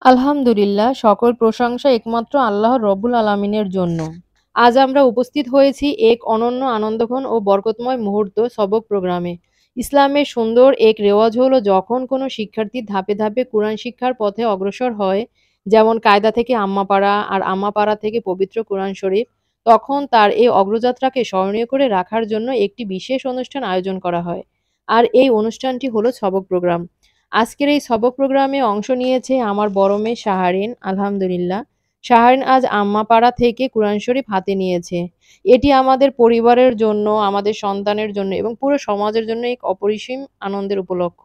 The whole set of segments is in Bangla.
আলহামদুলিল্লাহ, সকল প্রশংসা একমাত্র আল্লাহ রব্বুল আলামিনের জন্য। আজ আমরা উপস্থিত হয়েছি এক অনন্য আনন্দঘন ও বরকতময় মুহূর্ত সবক প্রোগ্রামে। ইসলামের সুন্দর এক রেওয়াজ হলো যখন কোনো শিক্ষার্থী ধাপে ধাপে কুরআন শিক্ষার পথে অগ্রসর হয়, যেমন কায়দা থেকে আম্মাপাড়া আর আম্মাপাড়া থেকে পবিত্র কুরআন শরীফ, তখন তার এই অগ্রযাত্রাকে স্মরণীয় করে রাখার জন্য একটি বিশেষ অনুষ্ঠান আয়োজন করা হয়। আর এই অনুষ্ঠানটি হলো সবক প্রোগ্রাম। আজকের এই সবক প্রোগ্রামে অংশ নিয়েছে আমার বড় মেয়ে শাহারিন। আলহামদুলিল্লাহ, শাহারিন আজ আম্মাপাড়া থেকে কুরআন শরীফ হাতে নিয়েছে। এটি আমাদের পরিবারের জন্য, আমাদের সন্তানের জন্য এবং পুরো সমাজের জন্য এক অপরিসীম আনন্দের উপলক্ষ।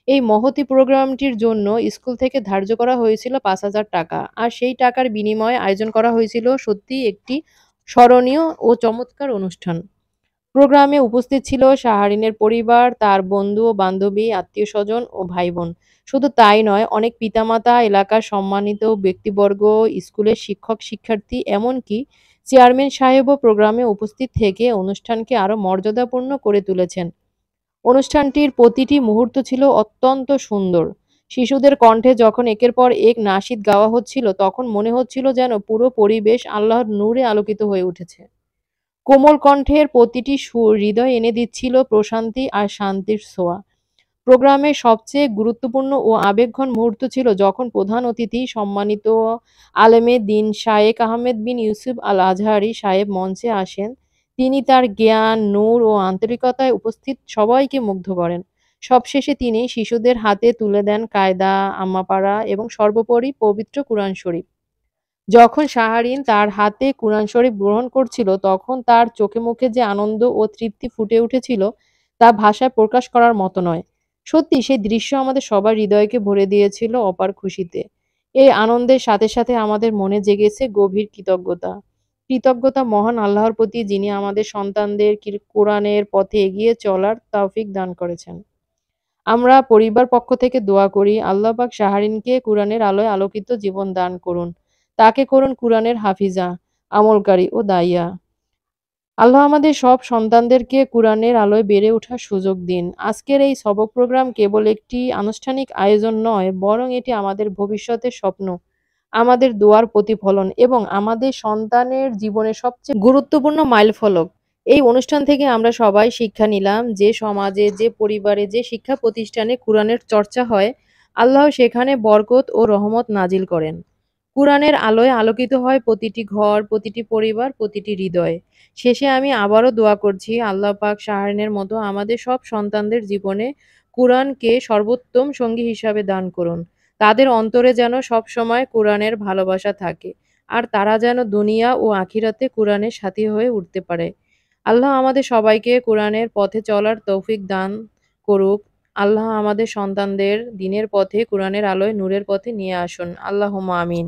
এই মহতী প্রোগ্রামটির জন্য স্কুল থেকে ধার্য করা হয়েছিল ৫,০০০ টাকা। আর সেই টাকার বিনিময়ে আয়োজন করা হয়েছিল সত্যিই একটি স্মরণীয় ও চমৎকার অনুষ্ঠান। প্রোগ্রামে উপস্থিত ছিল শাহরিনের পরিবার, তার বন্ধু ও বান্ধবী, আত্মীয়স্বজন ও ভাই-বোন। শুধু তাই নয়, অনেক পিতামাতা, এলাকার সম্মানিত ব্যক্তিবর্গ, স্কুলের শিক্ষক-শিক্ষার্থী, এমনকি চেয়ারম্যান সাহেবও প্রোগ্রামে উপস্থিত থেকে অনুষ্ঠানকে আরও মর্যাদাপূর্ণ করে তুলেছেন। অনুষ্ঠানটির প্রতিটি মুহূর্ত ছিল অত্যন্ত সুন্দর। শিশুদের কণ্ঠে যখন একের পর এক নাশিদ গাওয়া হচ্ছিল, তখন মনে হচ্ছিল যেন পুরো পরিবেশ আল্লাহর নূরে আলোকিত হয়ে উঠেছে। কোমল কণ্ঠের প্রতিটি সুর হৃদয়ে এনে দিচ্ছিল প্রশান্তি আর শান্তির ছোঁয়া। প্রোগ্রামের সবচেয়ে গুরুত্বপূর্ণ ও আবেগঘন মুহূর্ত ছিল যখন প্রধান অতিথি সম্মানিত আলেমে দ্বীন শায়েখ আহমেদ বিন ইউসুফ আল আজহারী সাহেব মঞ্চে আসেন। তিনি তার জ্ঞান, নূর ও আন্তরিকতায় উপস্থিত সবাইকে মুগ্ধ করেন। সবশেষে তিনি শিশুদের হাতে তুলে দেন কায়দা, আম্মাপাড়া এবং সর্বোপরি পবিত্র কুরআন শরীফ। যখন শাহরিন তার হাতে কুরআন শরীফ গ্রহণ করছিল, তখন তার চোখে মুখে যে আনন্দ ও তৃপ্তি ফুটে উঠেছিল, তা ভাষায় প্রকাশ করার মতো নয়। সত্যি সেই দৃশ্য আমাদের সবার হৃদয়কে ভরে দিয়েছিল অপার খুশিতে। এই আনন্দের সাথে সাথে আমাদের মনে জেগেছে গভীর কৃতজ্ঞতা। কৃতজ্ঞতা মহান আল্লাহর প্রতি, যিনি আমাদের সন্তানদের কোরআনের পথে এগিয়ে চলার তৌফিক দান করেছেন। আমরা পরিবার পক্ষ থেকে দোয়া করি, আল্লাহ পাক শাহরিনকে কুরআনের আলোয় আলোকিত জীবন দান করুন। তাকে করুন কুরআনের হাফিজা, আমলকারী ও দাইয়া। আল্লাহ আমাদের সব সন্তানদেরকে কুরআনের আলোয় বেড়ে ওঠার সুযোগ দিন। আজকের এই সবক প্রোগ্রাম কেবল একটি আনুষ্ঠানিক আয়োজন নয়, বরং এটি আমাদের ভবিষ্যতের স্বপ্ন, আমাদের দোয়ার প্রতিফলন এবং আমাদের সন্তানের জীবনের সবচেয়ে গুরুত্বপূর্ণ মাইলফলক। এই অনুষ্ঠান থেকে আমরা সবাই শিক্ষা নিলাম, যে সমাজে, যে পরিবারে, যে শিক্ষা প্রতিষ্ঠানে কুরআনের চর্চা হয়, আল্লাহ সেখানে বরকত ও রহমত নাজিল করেন। কুরআনের আলোয় আলোকিত হয় প্রতিটি ঘর, প্রতিটি পরিবার, প্রতিটি হৃদয়। শেষে আমি আবারও দোয়া করছি, আল্লাহ পাক শাহরিনের মতো আমাদের সব সন্তানদের জীবনে কুরআনকে সর্বোত্তম সঙ্গী হিসাবে দান করুন। তাদের অন্তরে যেন সবসময় কুরআনের ভালোবাসা থাকে, আর তারা যেন দুনিয়া ও আখিরাতে কুরআনের সাথী হয়ে উঠতে পারে। আল্লাহ আমাদের সবাইকে কুরআনের পথে চলার তৌফিক দান করুক। আল্লাহ আমাদের সন্তানদের দ্বীনের পথে, কুরআনের আলোয় নূরের পথে নিয়ে আসুন। আল্লাহুম্মা আমিন।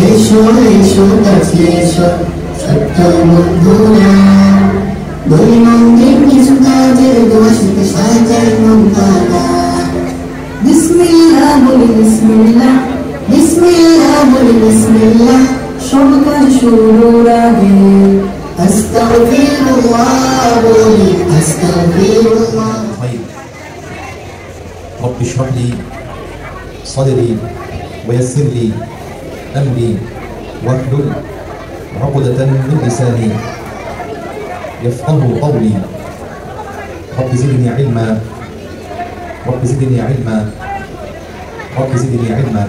এসো এসো কাছে এসো সত্য বন্ধুরা, দৈনন্দিন কিছু কাজের দোয়া শিখে সাজাই মন তারা। বিসমিল্লাহ বলি বিসমিল্লাহ, বিসমিল্লাহ বলি বিসমিল্লাহ, সব কাজ শুরুর আগে আস্তাগফিরুল্লাহ বলি আস্তাগফিরুল্লাহ। رب اشرح لي صدري ويسر لي أمري واحلل عقدة من لساني يفقه قولي رب زدني علما رب زدني علما رب زدني علما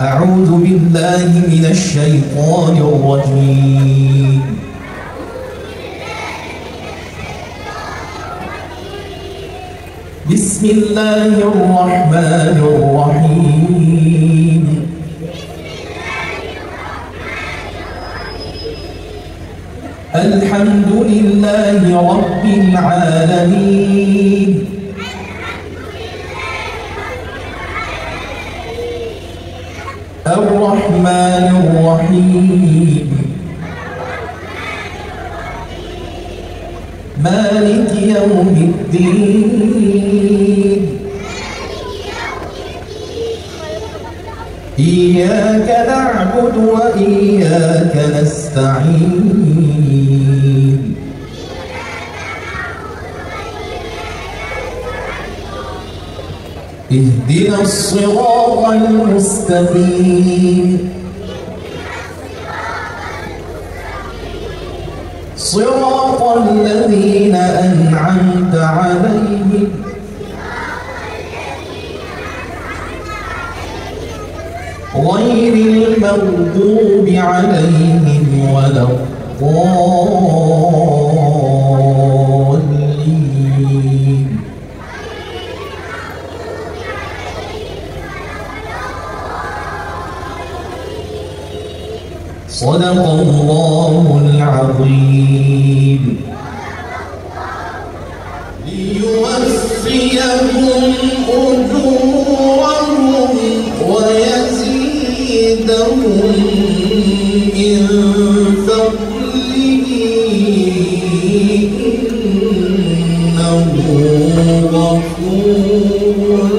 أعوذ بالله من الشيطان الرجيم بسم الله الرحمن الرحيم الحمد لله رب العالمين الرحمن الرحيم مالك يوم الدين إياك نعبد وإياك نستعين اهدنا الصراط المستقيم صراط الذين أنعمت عليهم غير المغضوب عليهم ولا الضالين صدق الله العظيم ليوفيهم أجورهم ويزيدهم من فضله إنه غفور